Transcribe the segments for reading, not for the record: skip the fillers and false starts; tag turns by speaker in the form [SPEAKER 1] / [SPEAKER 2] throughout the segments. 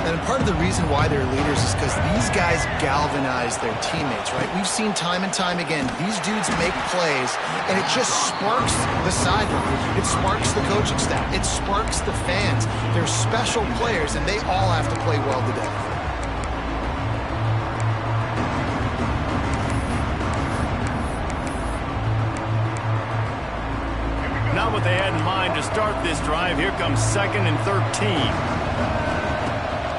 [SPEAKER 1] And part of the reason why they're leaders is because these guys galvanize their teammates, right? We've seen time and time again, these dudes make plays, and it just sparks the sideline. It sparks the coaching staff. It sparks the fans. They're special players, and they all have to play well today.
[SPEAKER 2] Not what they had in mind to start this drive. Here comes 2nd and 13.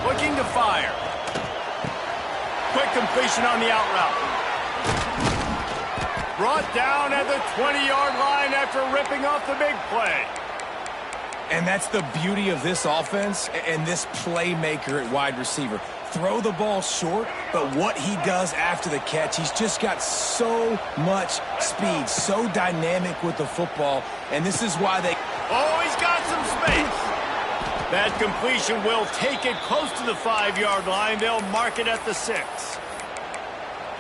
[SPEAKER 2] Looking to fire. Quick completion on the out route. Brought down at the 20-yard line after ripping off the big play.
[SPEAKER 3] And that's the beauty of this offense and this playmaker at wide receiver. Throw the ball short, but what he does after the catch, he's just got so much speed, so dynamic with the football, and this is why they...
[SPEAKER 2] Oh, he's got some space. That completion will take it close to the 5-yard line. They'll mark it at the 6.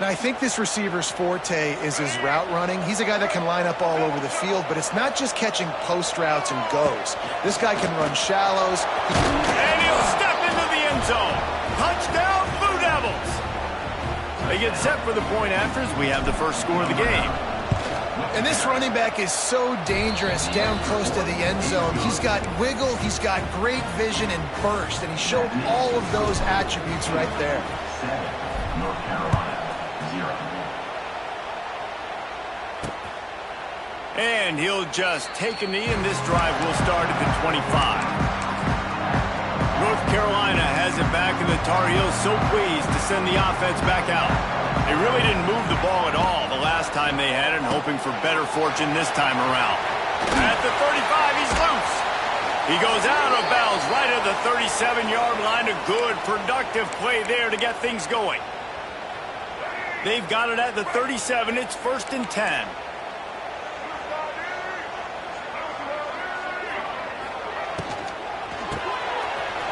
[SPEAKER 1] Now, I think this receiver's forte is his route running. He's a guy that can line up all over the field, but it's not just catching post routes and goes. This guy can run shallows.
[SPEAKER 2] And he'll step into the end zone. Touchdown, Blue Devils. They get set for the point afters. We have the first score of the game.
[SPEAKER 1] And this running back is so dangerous down close to the end zone. He's got wiggle, he's got great vision and burst, and he showed all of those attributes right there.
[SPEAKER 4] North Carolina, 0.
[SPEAKER 2] And he'll just take a knee, and this drive will start at the 25. North Carolina has it back, and the Tar Heels so pleased to send the offense back out. They really didn't move the ball at all the last time they had it, and hoping for better fortune this time around. At the 35, he's loose. He goes out of bounds right at the 37-yard line. A good, productive play there to get things going. They've got it at the 37. It's 1st and 10.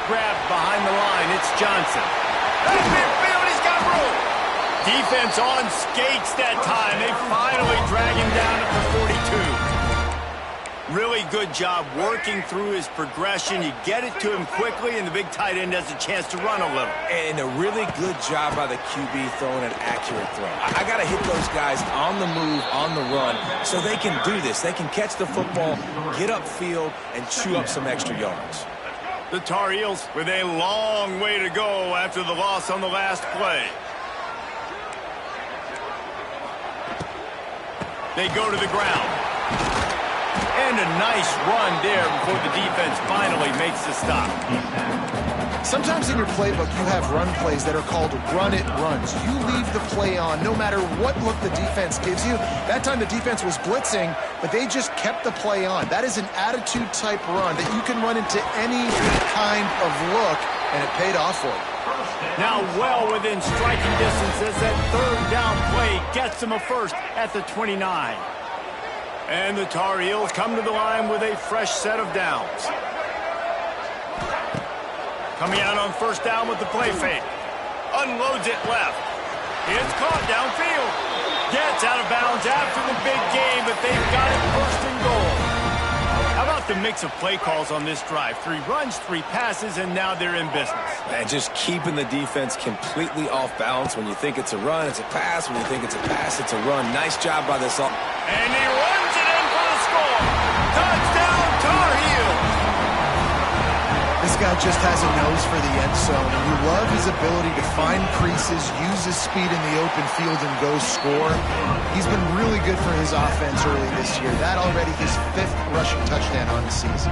[SPEAKER 2] Grabbed behind the line. It's Johnson. At midfield, he's got room. Defense on skates that time. They finally drag him down at the 42. Really good job working through his progression. You get it to him quickly, and the big tight end has a chance to run a little.
[SPEAKER 3] And a really good job by the QB throwing an accurate throw. I got to hit those guys on the move, on the run, so they can do this. They can catch the football, get upfield, and chew up some extra yards.
[SPEAKER 2] The Tar Heels with a long way to go after the loss on the last play. They go to the ground. And a nice run there before the defense finally makes the stop.
[SPEAKER 1] Sometimes in your playbook, you have run plays that are called run-it runs. You leave the play on no matter what look the defense gives you. That time the defense was blitzing, but they just kept the play on. That is an attitude-type run that you can run into any kind of look, and it paid off for you.
[SPEAKER 2] Now well within striking distance as that 3rd down play gets them a first at the 29. And the Tar Heels come to the line with a fresh set of downs. Coming out on 1st down with the play fake. Unloads it left. It's caught downfield. Gets out of bounds after the big game, but they've got it 1st and goal. How about the mix of play calls on this drive? 3 runs, 3 passes, and now they're in business.
[SPEAKER 3] And just keeping the defense completely off balance. When you think it's a run, it's a pass. When you think it's a pass, it's a run. Nice job by this.
[SPEAKER 2] And he runs it in for the score. Touchdown, Tar Heels.
[SPEAKER 1] This guy just has a nose for the end zone, and you love his ability to find creases, use his speed in the open field, and go score. He's been really good for his offense early this year. That already his 5th rushing touchdown on the season.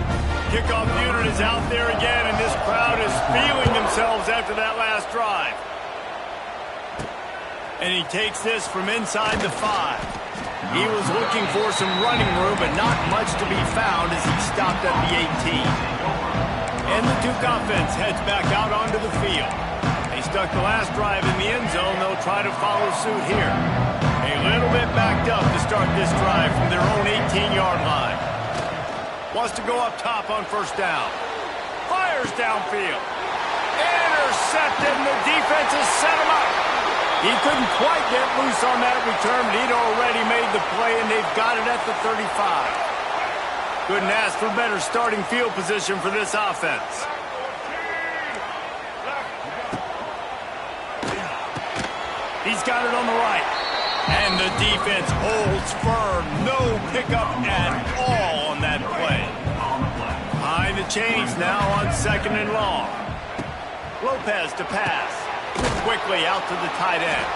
[SPEAKER 2] Kickoff unit is out there again, and this crowd is feeling themselves after that last drive. And he takes this from inside the 5. He was looking for some running room, but not much to be found as he stopped at the 18. And the Duke offense heads back out onto the field. They stuck the last drive in the end zone. They'll try to follow suit here. A little bit backed up to start this drive from their own 18-yard line. Wants to go up top on 1st down. Fires downfield. Intercepted, and the defense has set him up. He couldn't quite get loose on that return, but he'd already made the play, and they've got it at the 35. Couldn't ask for better starting field position for this offense. He's got it on the right. And the defense holds firm. No pickup at all on that play. Behind the chains now on 2nd and long. Lopez to pass. Quickly out to the tight end.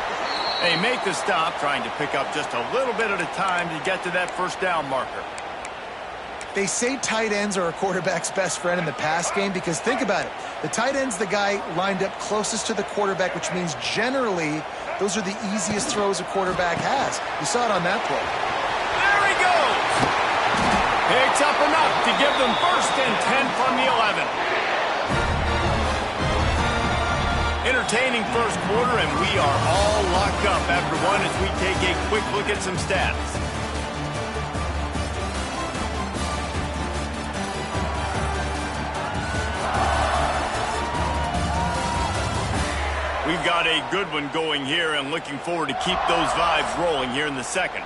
[SPEAKER 2] They make the stop, trying to pick up just a little bit at a time to get to that first down marker.
[SPEAKER 1] They say tight ends are a quarterback's best friend in the pass game because think about it. The tight end's the guy lined up closest to the quarterback, which means generally those are the easiest throws a quarterback has. You saw it on that play.
[SPEAKER 2] There he goes. Picks up enough to give them 1st and 10 from the 11. Entertaining first quarter, and we are all locked up after one as we take a quick look at some stats. We've got a good one going here and looking forward to keep those vibes rolling here in the second.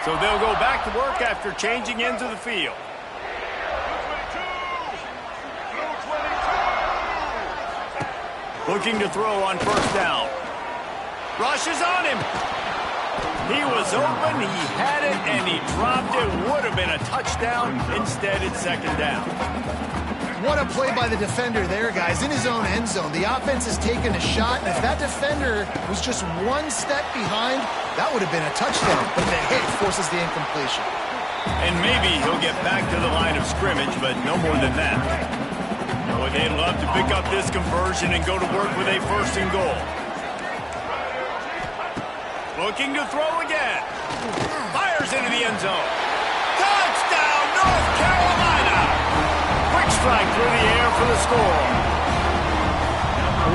[SPEAKER 2] So they'll go back to work after changing ends of the field. Looking to throw on 1st down. Rushes on him. He was open, he had it, and he dropped it. Would have been a touchdown. Instead, it's 2nd down.
[SPEAKER 1] What a play by the defender there, guys, in his own end zone. The offense has taken a shot, and if that defender was just one step behind, that would have been a touchdown. But the hit forces the incompletion.
[SPEAKER 2] And maybe he'll get back to the line of scrimmage, but no more than that. Boy, they'd love to pick up this conversion and go to work with a 1st and goal. Looking to throw again. Fires into the end zone. Touchdown, North Carolina! Quick strike through the air for the score.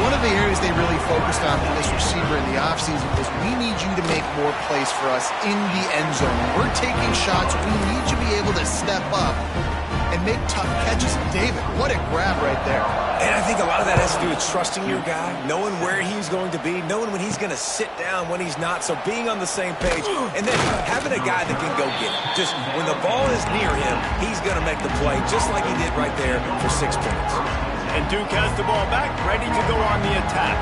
[SPEAKER 1] One of the areas they really focused on with this receiver in the offseason was we need you to make more plays for us in the end zone. When we're taking shots, we need you to be able to step up and make tough catches. David, what a grab right there.
[SPEAKER 3] And I think a lot of that has to do with trusting your guy, knowing where he's going to be, knowing when he's going to sit down, when he's not, so being on the same page, and then having a guy that can go get it. Just when the ball is near him, he's going to make the play, just like he did right there for 6 points.
[SPEAKER 2] And Duke has the ball back, ready to go on the attack.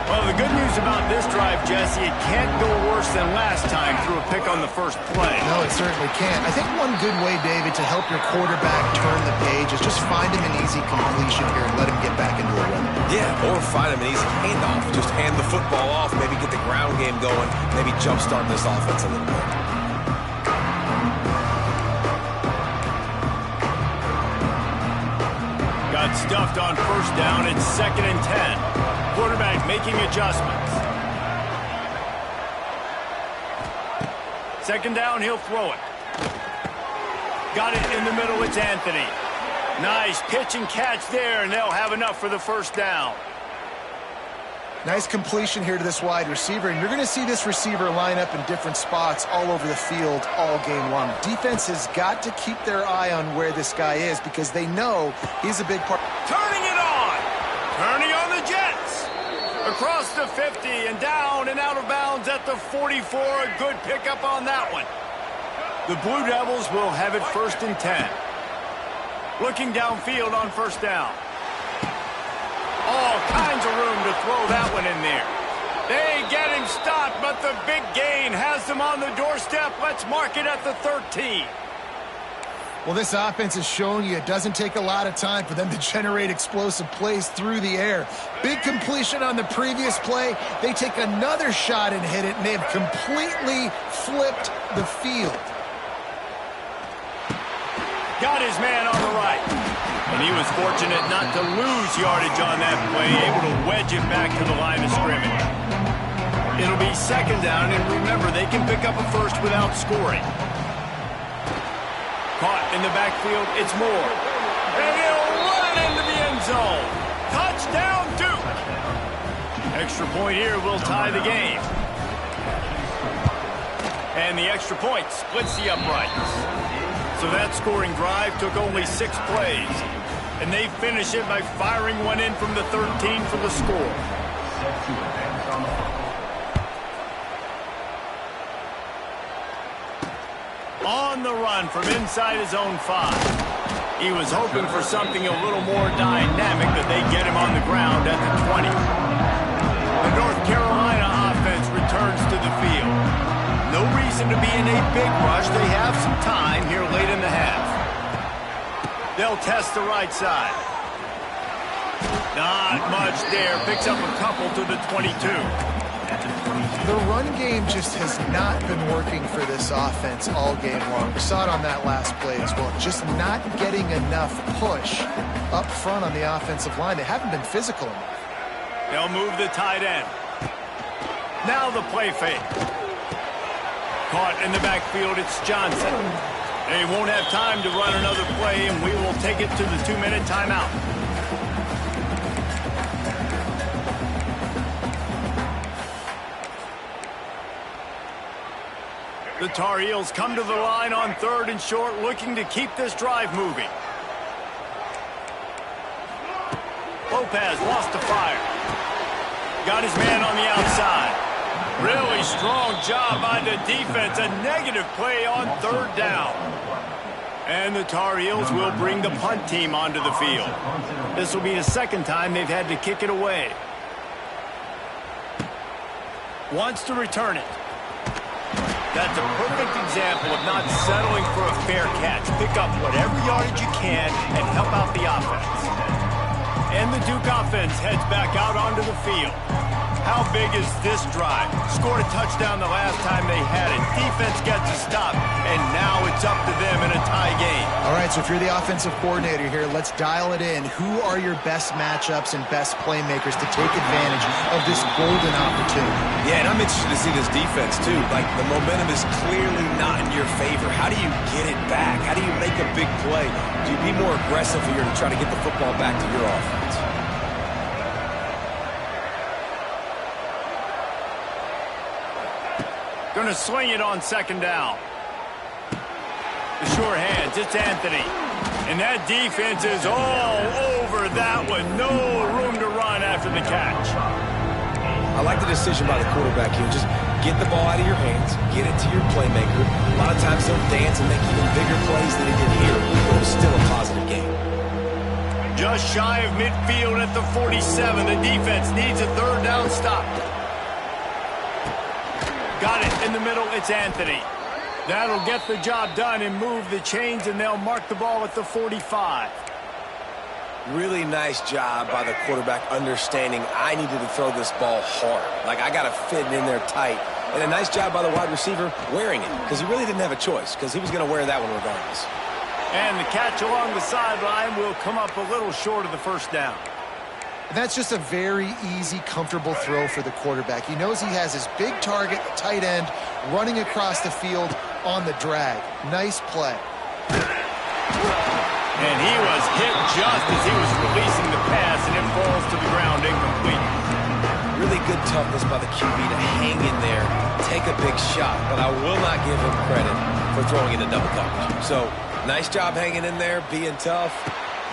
[SPEAKER 2] Well, the good news about this drive, Jesse, it can't go worse than last time through a pick on the first play.
[SPEAKER 1] No, it certainly can't. I think one good way, David, to help your quarterback turn the page is just find him an easy completion here and let him get back into a rhythm.
[SPEAKER 3] Yeah, or find him an easy handoff. Just hand the football off, maybe get the ground game going, maybe jumpstart this offense a little bit.
[SPEAKER 2] Got stuffed on 1st down. It's 2nd and 10. Quarterback making adjustments. 2nd down, he'll throw it. Got it in the middle, it's Anthony. Nice pitch and catch there, and they'll have enough for the 1st down.
[SPEAKER 1] Nice completion here to this wide receiver, and you're going to see this receiver line up in different spots all over the field all game long. Defense has got to keep their eye on where this guy is because they know he's a big part.
[SPEAKER 2] Turning it on! Turning on the Jets! Across the 50 and down and out of bounds at the 44. A good pickup on that one. The Blue Devils will have it 1st and 10. Looking downfield on 1st down. All kinds of room to throw that one in there. They get him stopped, but the big gain has them on the doorstep. Let's mark it at the 13.
[SPEAKER 1] Well, this offense is showing you it doesn't take a lot of time for them to generate explosive plays through the air. Big completion on the previous play. They take another shot and hit it, and they have completely flipped the field.
[SPEAKER 2] Got his man on the right. And he was fortunate not to lose yardage on that play, able to wedge it back to the line of scrimmage. It'll be 2nd down, and remember, they can pick up a 1st without scoring. Caught in the backfield, it's Moore. And he'll run it into the end zone. Touchdown, Duke! Extra point here will tie the game. And the extra point splits the uprights. So that scoring drive took only 6 plays. And they finish it by firing one in from the 13 for the score. On the run from inside his own 5. He was hoping for something a little more dynamic, that they get him on the ground at the 20. The North Carolina offense returns to the field. No reason to be in a big rush. They have some time here late in the half. They'll test the right side. Not much there. Picks up a couple to the 22.
[SPEAKER 1] The run game just has not been working for this offense all game long. We saw it on that last play as well. Just not getting enough push up front on the offensive line. They haven't been physical enough.
[SPEAKER 2] They'll move the tight end. Now the play fake. Caught in the backfield, it's Johnson. They won't have time to run another play, and we will take it to the 2-minute timeout. The Tar Heels come to the line on 3rd and short, looking to keep this drive moving. Lopez lost the fire. Got his man on the outside. Really strong job by the defense. A negative play on 3rd down. And the Tar Heels will bring the punt team onto the field. This will be the second time they've had to kick it away. Wants to return it. That's a perfect example of not settling for a fair catch. Pick up whatever yardage you can and help out the offense. And the Duke offense heads back out onto the field. How big is this drive? Scored a touchdown the last time they had it. Defense gets a stop, and now it's up to them in a tie game.
[SPEAKER 1] All right, so if you're the offensive coordinator here, let's dial it in. Who are your best matchups and best playmakers to take advantage of this golden opportunity?
[SPEAKER 3] Yeah, and I'm interested to see this defense, too. Like, the momentum is clearly not in your favor. How do you get it back? How do you make a big play? Do you be more aggressive here to try to get the football back to your offense?
[SPEAKER 2] Going to swing it on 2nd down. The sure hands, it's Anthony. And that defense is all over that one. No room to run after the catch.
[SPEAKER 3] I like the decision by the quarterback here. Just get the ball out of your hands, get it to your playmaker. A lot of times he'll dance and make even bigger plays than he did here, but it was still a positive game.
[SPEAKER 2] Just shy of midfield at the 47. The defense needs a 3rd down stop. Got it in the middle, it's Anthony. That'll get the job done and move the chains, and they'll mark the ball at the 45.
[SPEAKER 3] Really nice job by the quarterback understanding I needed to throw this ball hard. Like, I got to fit it in there tight. And a nice job by the wide receiver wearing it, because he really didn't have a choice, because he was going to wear that one regardless.
[SPEAKER 2] And the catch along the sideline will come up a little short of the 1st down.
[SPEAKER 1] That's just a very easy, comfortable throw for the quarterback. He knows he has his big target, the tight end, running across the field on the drag. Nice play.
[SPEAKER 2] And he was hit just as he was releasing the pass, and it falls to the ground incomplete.
[SPEAKER 3] Really good toughness by the QB to hang in there, take a big shot, but I will not give him credit for throwing into double coverage. So, nice job hanging in there, being tough.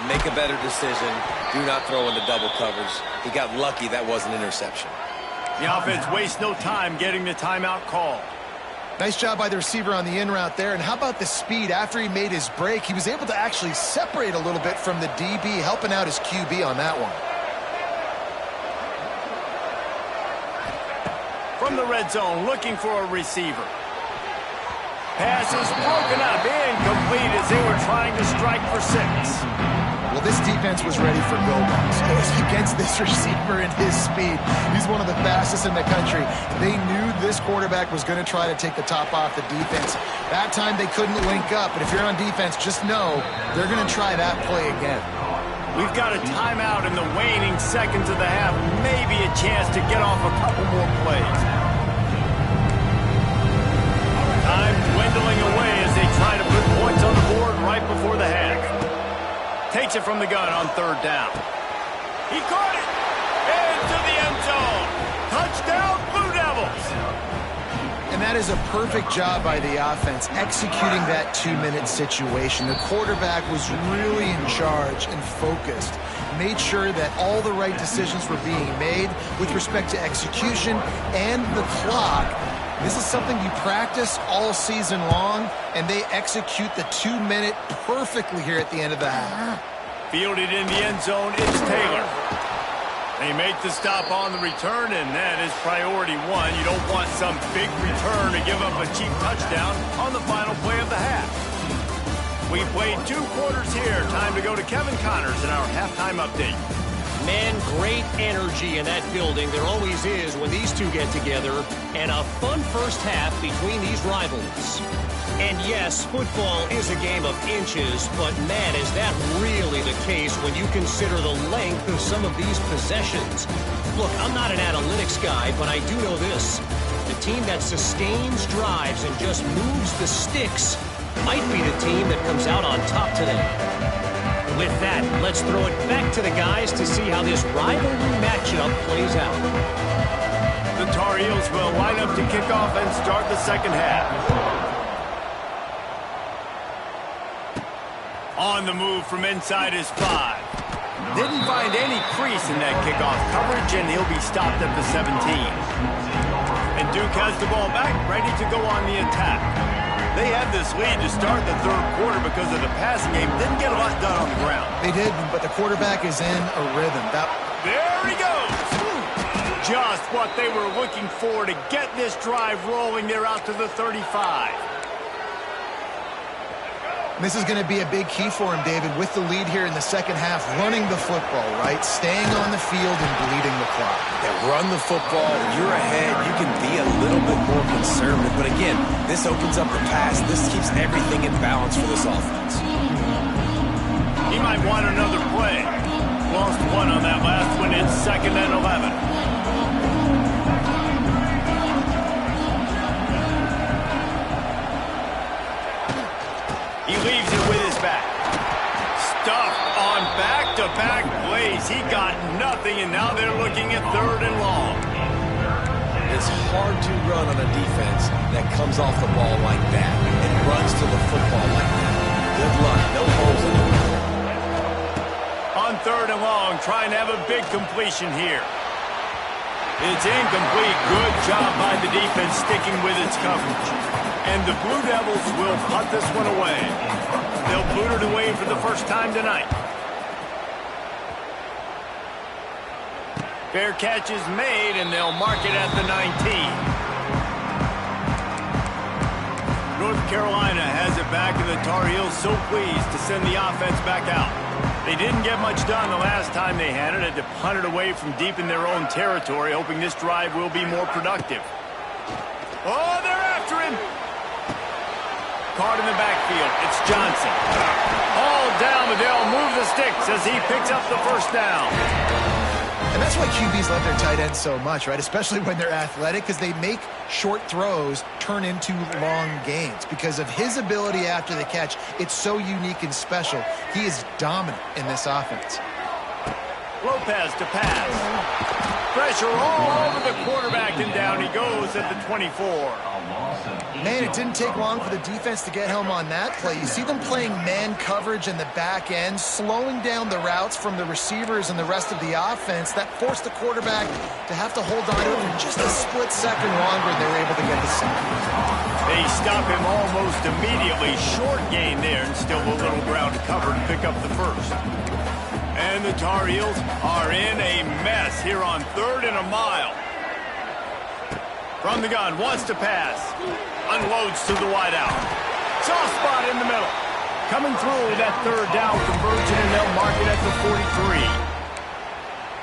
[SPEAKER 3] Make a better decision. Do not throw into double coverage. He got lucky that was an interception.
[SPEAKER 2] The offense wastes no time getting the timeout call.
[SPEAKER 1] Nice job by the receiver on the in route there. And how about the speed? After he made his break, he was able to actually separate a little bit from the DB, helping out his QB on that one.
[SPEAKER 2] From the red zone, looking for a receiver. Pass is broken up, incomplete as they were trying to strike for 6.
[SPEAKER 1] Well, this defense was ready for go balls. It was against this receiver and his speed. He's one of the fastest in the country. They knew this quarterback was going to try to take the top off the defense. That time they couldn't link up, but if you're on defense, just know they're going to try that play again.
[SPEAKER 2] We've got a timeout in the waning seconds of the half. Maybe a chance to get off a couple more plays. Time dwindling away as they try to put points on the board right before the half. Takes it from the gun on 3rd down. He caught it! Into the end zone! Touchdown, Blue Devils!
[SPEAKER 1] And that is a perfect job by the offense, executing that 2-minute situation. The quarterback was really in charge and focused. Made sure that all the right decisions were being made with respect to execution and the clock. This is something you practice all season long, and they execute the 2-minute perfectly here at the end of the half.
[SPEAKER 2] Fielded in the end zone, it's Taylor. They make the stop on the return, and that is priority one. You don't want some big return to give up a cheap touchdown on the final play of the half. We played 2 quarters here. Time to go to Kevin Connors in our halftime update.
[SPEAKER 5] Man, great energy in that building. There always is when these two get together. And a fun first half between these rivals. And yes, football is a game of inches, but man, is that really the case when you consider the length of some of these possessions. Look, I'm not an analytics guy, but I do know this. The team that sustains drives and just moves the sticks might be the team that comes out on top today. With that, let's throw it back to the guys to see how this rivalry matchup plays out.
[SPEAKER 2] The Tar Heels will line up to kick off and start the second half. On the move from inside is 5. Didn't find any crease in that kickoff coverage, and he'll be stopped at the 17. And Duke has the ball back, ready to go on the attack. They had this lead to start the third quarter because of the passing game. Didn't get a lot done on the ground.
[SPEAKER 1] They did, but the quarterback is in a rhythm.
[SPEAKER 2] There he goes. Just what they were looking for to get this drive rolling. They're out to the 35.
[SPEAKER 1] This is going to be a big key for him, David, with the lead here in the second half, running the football, right? Staying on the field and bleeding the clock.
[SPEAKER 3] Yeah, run the football. You're ahead. You can be a little bit more conservative. But again, this opens up the pass. This keeps everything in balance for this offense.
[SPEAKER 2] He might want another play. Lost one on that last one. It's 2nd and 11. He leaves it with his back. Stuffed on back-to-back plays. He got nothing, and now they're looking at 3rd and long.
[SPEAKER 3] It's hard to run on a defense that comes off the ball like that and runs to the football like that. Good luck. No holes in it.
[SPEAKER 2] On 3rd and long, trying to have a big completion here. It's incomplete. Good job by the defense sticking with its coverage. And the Blue Devils will punt this one away. They'll boot it away for the first time tonight. Fair catch is made, and they'll mark it at the 19. North Carolina has it back, and the Tar Heels so pleased to send the offense back out. They didn't get much done the last time they had it. Had to punt it away from deep in their own territory, hoping this drive will be more productive. Oh, they're after him. Caught in the backfield. It's Johnson. All down, but they'll move the sticks as he picks up the first down.
[SPEAKER 1] And that's why QBs love their tight ends so much, right? Especially when they're athletic, because they make short throws turn into long gains. Because of his ability after the catch, it's so unique and special. He is dominant in this offense.
[SPEAKER 2] Lopez to pass. Pressure all over the quarterback, and down he goes at the 24.
[SPEAKER 1] Man, it didn't take long for the defense to get home on that play. You see them playing man coverage in the back end, slowing down the routes from the receivers and the rest of the offense. That forced the quarterback to have to hold on to it for just a split second longer, and they were able to get the sack.
[SPEAKER 2] They stop him almost immediately. Short gain there, and still a little ground to cover to pick up the first. And the Tar Heels are in a mess here on 3rd and a mile. From the gun, wants to pass. Unloads to the wideout. Soft spot in the middle. Coming through that 3rd down conversion, and they'll mark it at the 43.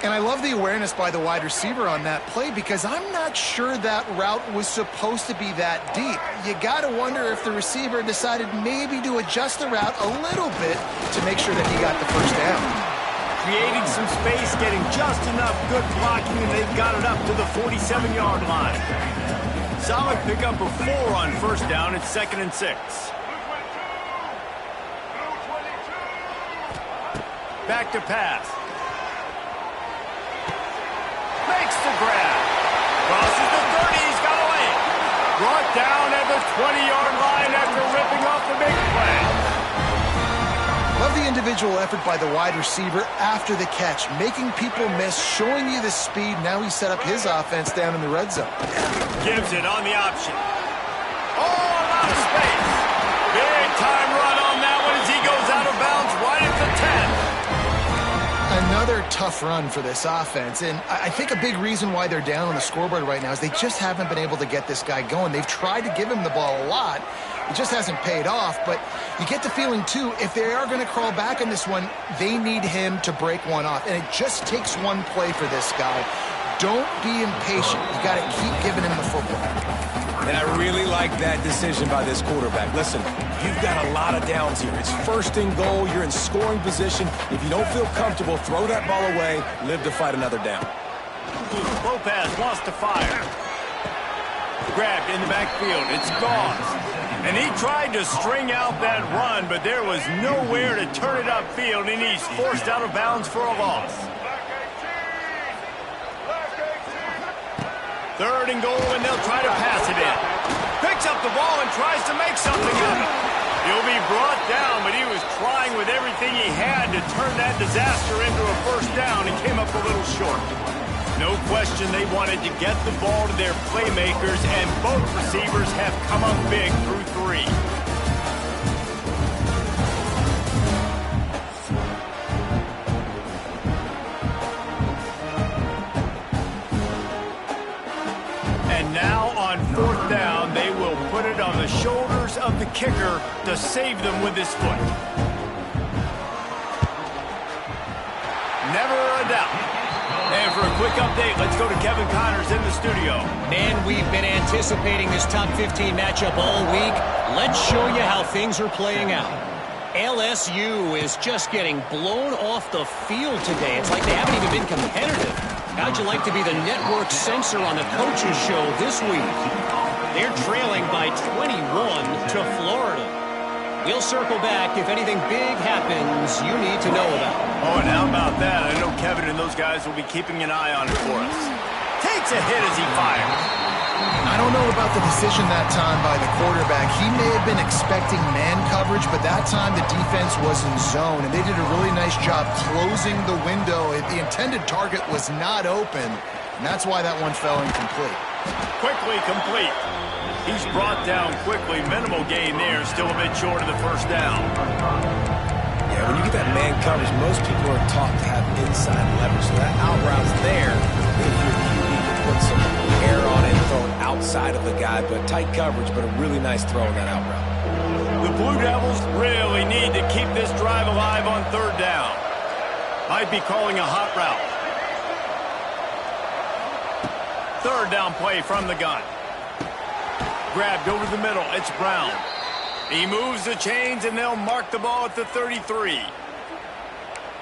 [SPEAKER 1] And I love the awareness by the wide receiver on that play, because I'm not sure that route was supposed to be that deep. You got to wonder if the receiver decided maybe to adjust the route a little bit to make sure that he got the first down.
[SPEAKER 2] Creating some space, getting just enough good blocking, and they've got it up to the 47-yard line. Solid pickup of 4 on first down. It's 2nd and 6. Back to pass. Makes the grab. Crosses the 30. He's got away. Brought down at the 20-yard line after ripping off the big play.
[SPEAKER 1] Love the individual effort by the wide receiver after the catch, making people miss, showing you the speed. Now he set up his offense down in the red zone.
[SPEAKER 2] Gives it on the option. Oh, a lot of space. Big time run on that one as he goes out of bounds right at the 10.
[SPEAKER 1] Another tough run for this offense, and I think a big reason why they're down on the scoreboard right now is they just haven't been able to get this guy going. They've tried to give him the ball a lot. It just hasn't paid off, but you get the feeling, too, if they are going to crawl back in this one, they need him to break one off, and it just takes one play for this guy. Don't be impatient. You got to keep giving him the football.
[SPEAKER 3] And I really like that decision by this quarterback. Listen, you've got a lot of downs here. It's first and goal. You're in scoring position. If you don't feel comfortable, throw that ball away. Live to fight another down.
[SPEAKER 2] Lopez wants to fire. Grabbed in the backfield. It's Goss. And he tried to string out that run, but there was nowhere to turn it upfield, and he's forced out of bounds for a loss. Third and goal, and they'll try to pass it in. Picks up the ball and tries to make something of it. He'll be brought down, but he was trying with everything he had to turn that disaster into a first down and came up a little short. No question they wanted to get the ball to their playmakers, and both receivers have come up big through 3. And now on 4th down, they will put it on the shoulders of the kicker to save them with his foot. Never a doubt. And for a quick update, let's go to Kevin Connors in the studio.
[SPEAKER 5] Man, we've been anticipating this top 15 matchup all week. Let's show you how things are playing out. LSU is just getting blown off the field today. It's like they haven't even been competitive. How'd you like to be the network censor on the coaches show this week? They're trailing by 21 to Florida. We'll circle back if anything big happens you need to know about.
[SPEAKER 2] Oh, and how about that? I know Kevin and those guys will be keeping an eye on it for us. Takes a hit as he fires.
[SPEAKER 1] I don't know about the decision that time by the quarterback. He may have been expecting man coverage, but that time the defense was in zone, and they did a really nice job closing the window. The intended target was not open, and that's why that one fell incomplete.
[SPEAKER 2] Quickly complete. He's brought down quickly. Minimal gain there, still a bit short of the first down.
[SPEAKER 3] Yeah, when you get that man coverage, most people are taught to have inside leverage, so that out route's there. If your QB can put some air on it and throw it outside of the guy, but tight coverage, but a really nice throw in that out route.
[SPEAKER 2] The Blue Devils really need to keep this drive alive on 3rd down. Might be calling a hot route. 3rd down play from the gun. Grabbed over the middle. It's Brown. He moves the chains, and they'll mark the ball at the 33.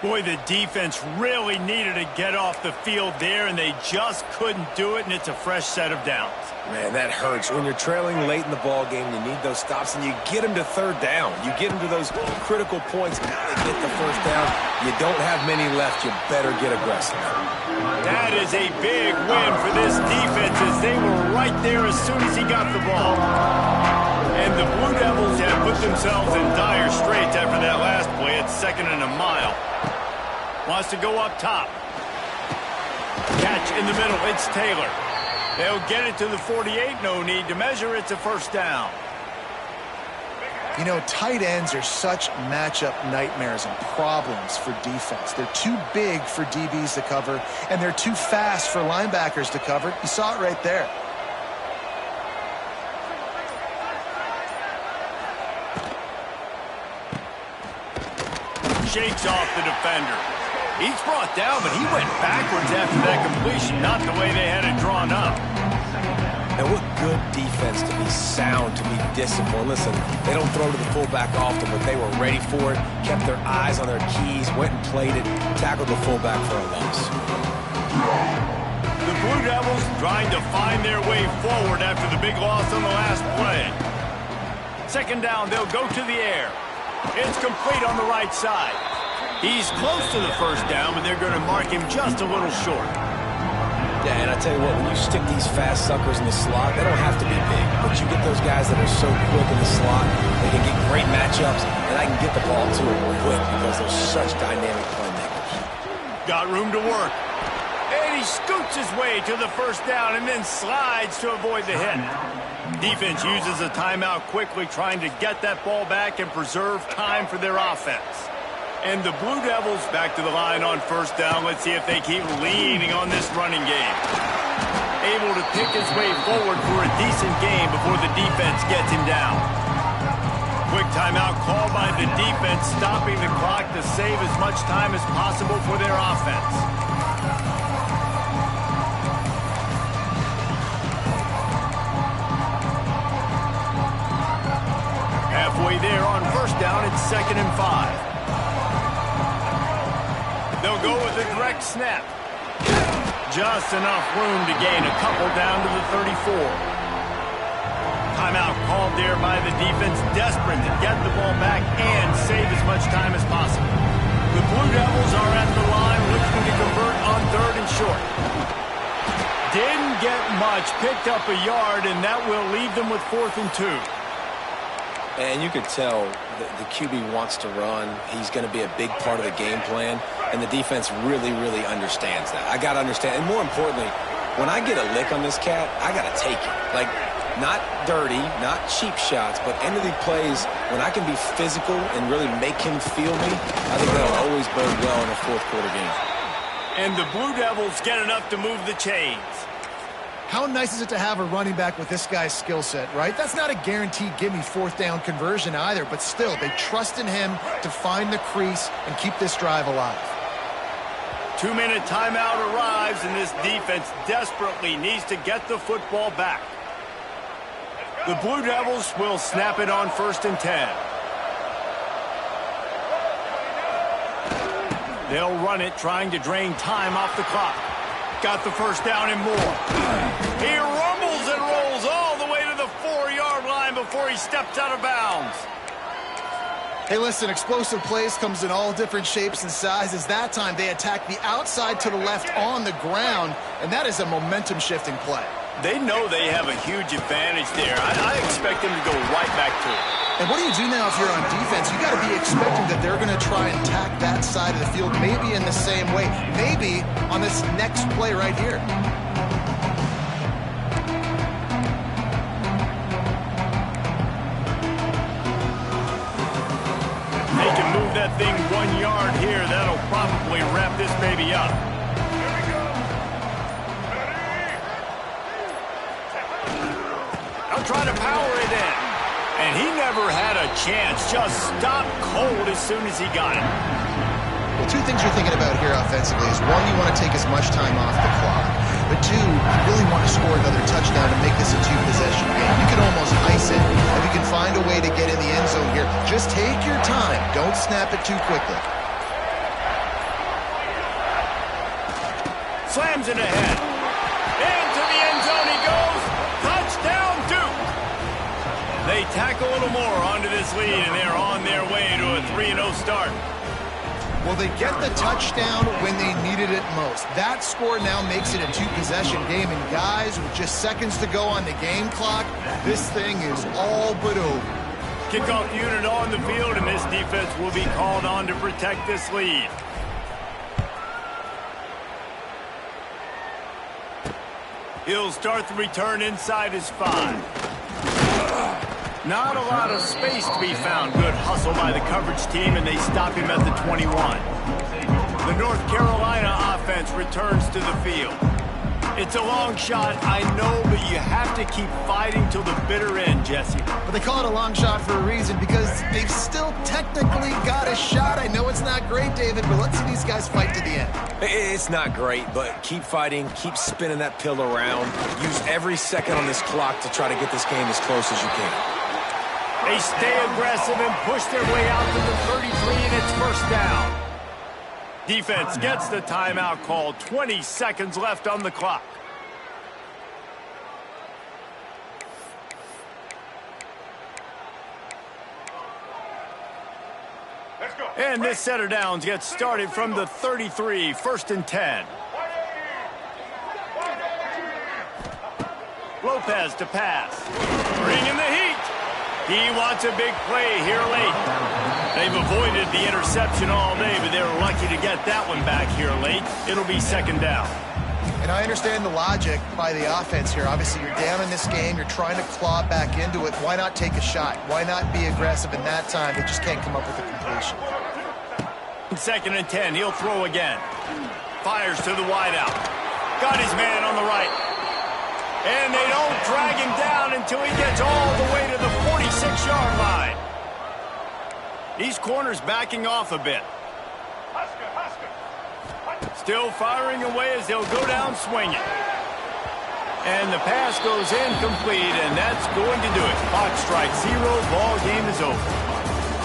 [SPEAKER 2] Boy, the defense really needed to get off the field there, and they just couldn't do it, and it's a fresh set of downs.
[SPEAKER 3] Man, that hurts. When you're trailing late in the ball game, you need those stops, and you get them to 3rd down. You get them to those critical points. Now they get the 1st down. You don't have many left. You better get aggressive.
[SPEAKER 2] That is a big win for this defense, as they were right there as soon as he got the ball. And the Blue Devils have put themselves in dire straits after that last play. It's 2nd and a mile. Wants to go up top. Catch in the middle. It's Taylor. They'll get it to the 48. No need to measure. It's a 1st down.
[SPEAKER 1] You know, tight ends are such matchup nightmares and problems for defense. They're too big for DBs to cover, and they're too fast for linebackers to cover. You saw it right there.
[SPEAKER 2] Shakes off the defender. He's brought down, but he went backwards after that completion, not the way they had it drawn up.
[SPEAKER 3] Now, what good defense to be sound, to be disciplined. Listen, they don't throw to the fullback often, but they were ready for it, kept their eyes on their keys, went and played it, tackled the fullback for a loss.
[SPEAKER 2] The Blue Devils trying to find their way forward after the big loss on the last play. 2nd down, they'll go to the air. It's complete on the right side. He's close to the 1st down, but they're going to mark him just a little short.
[SPEAKER 3] Yeah, and I tell you what, when you stick these fast suckers in the slot, they don't have to be big. But you get those guys that are so quick in the slot, they can get great matchups, and I can get the ball to them quick because they're such dynamic playmakers.
[SPEAKER 2] Got room to work. And he scoots his way to the first down and then slides to avoid the hit. Defense uses a timeout quickly, trying to get that ball back and preserve time for their offense. And the Blue Devils back to the line on first down. Let's see if they keep leaning on this running game. Able to pick his way forward for a decent game before the defense gets him down. Quick timeout called by the defense, stopping the clock to save as much time as possible for their offense. Halfway there on first down, it's 2nd and 5. They'll go with a direct snap. Just enough room to gain a couple down to the 34. Timeout called there by the defense, desperate to get the ball back and save as much time as possible. The Blue Devils are at the line looking to convert on 3rd and short. Didn't get much, picked up a yard, and that will leave them with 4th and 2.
[SPEAKER 3] And you could tell the QB wants to run. He's going to be a big part of the game plan, and the defense really, really understands that. I got to understand, and more importantly, when I get a lick on this cat, I got to take it. Like, not dirty, not cheap shots, but end of the plays, when I can be physical and really make him feel me, I think that'll always bode well in a fourth-quarter game.
[SPEAKER 2] And the Blue Devils get enough to move the chains.
[SPEAKER 1] How nice is it to have a running back with this guy's skill set, right? That's not a guaranteed give-me 4th down conversion either, but still, they trust in him to find the crease and keep this drive alive.
[SPEAKER 2] 2-minute timeout arrives, and this defense desperately needs to get the football back. The Blue Devils will snap it on 1st and 10. They'll run it, trying to drain time off the clock. Got the first down and more. He rumbles and rolls all the way to the 4-yard line before he steps out of bounds.
[SPEAKER 1] Hey, listen, explosive plays comes in all different shapes and sizes. That time they attack the outside to the left on the ground, and that is a momentum-shifting play.
[SPEAKER 2] They know they have a huge advantage there. I expect them to go right back to it.
[SPEAKER 1] And what do you do now if you're on defense? You got to be expecting that they're going to try and attack that side of the field, maybe in the same way, maybe on this next play right here.
[SPEAKER 2] They can move that thing 1 yard here. That'll probably wrap this baby up. I'll try to power it in. And he never had a chance. Just stopped cold as soon as he got it.
[SPEAKER 1] Well, 2 things you're thinking about here offensively is, 1, you want to take as much time off the clock. But 2, you really want to score another touchdown to make this a 2-possession game. You can almost ice it. If you can find a way to get in the end zone here, just take your time. Don't snap it too quickly.
[SPEAKER 2] Slams it ahead. Into the end zone he goes. Touchdown, Duke. They tack a little more onto this lead, and they're on their way to a 3-0 start.
[SPEAKER 1] Well, they get the touchdown when they needed it most. That score now makes it a 2-possession game. And guys, with just seconds to go on the game clock, this thing is all but over.
[SPEAKER 2] Kickoff unit on the field, and this defense will be called on to protect this lead. He'll start the return inside his 5. Not a lot of space to be found. Good hustle by the coverage team, and they stop him at the 21. The North Carolina offense returns to the field. It's a long shot, I know, but you have to keep fighting till the bitter end, Jesse.
[SPEAKER 1] But they call it a long shot for a reason, because they've still technically got a shot. I know it's not great, David, but let's see these guys fight to the end.
[SPEAKER 3] It's not great, but keep fighting, keep spinning that pill around. Use every second on this clock to try to get this game as close as you can.
[SPEAKER 2] They stay aggressive and push their way out to the 33, and it's first down. Defense gets the timeout call. 20 seconds left on the clock. And this set of downs gets started from the 33, 1st and 10. Lopez to pass. Bringing the heat. He wants a big play here late. They've avoided the interception all day, but they were lucky to get that one back here late. It'll be second down.
[SPEAKER 1] And I understand the logic by the offense here. Obviously, you're down in this game. You're trying to claw back into it. Why not take a shot? Why not be aggressive in that time? They just can't come up with a completion.
[SPEAKER 2] 2nd and 10. He'll throw again. Fires to the wideout. Got his man on the right. And they don't drag him down until he gets all the way to the 46-yard line. These corners backing off a bit. Still firing away as they'll go down swinging. And the pass goes incomplete, and that's going to do it. Clock strikes 0. Ball game is over.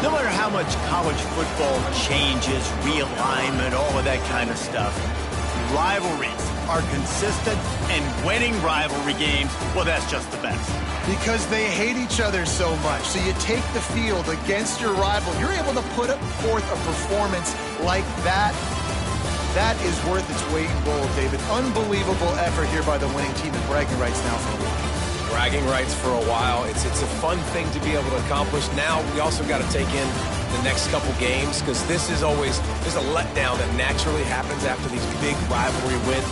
[SPEAKER 2] No matter how much college football changes, realignment, all of that kind of stuff, rivalries are consistent, and winning rivalry games, well, that's just the best.
[SPEAKER 1] Because they hate each other so much. So you take the field against your rival. You're able to put forth a performance like that. That is worth its weight in gold, David. Unbelievable effort here by the winning team, and bragging rights now for a while.
[SPEAKER 3] Bragging rights for a while. It's a fun thing to be able to accomplish. Now we also got to take in the next couple games, because this is always, there's a letdown that naturally happens after these big rivalry wins.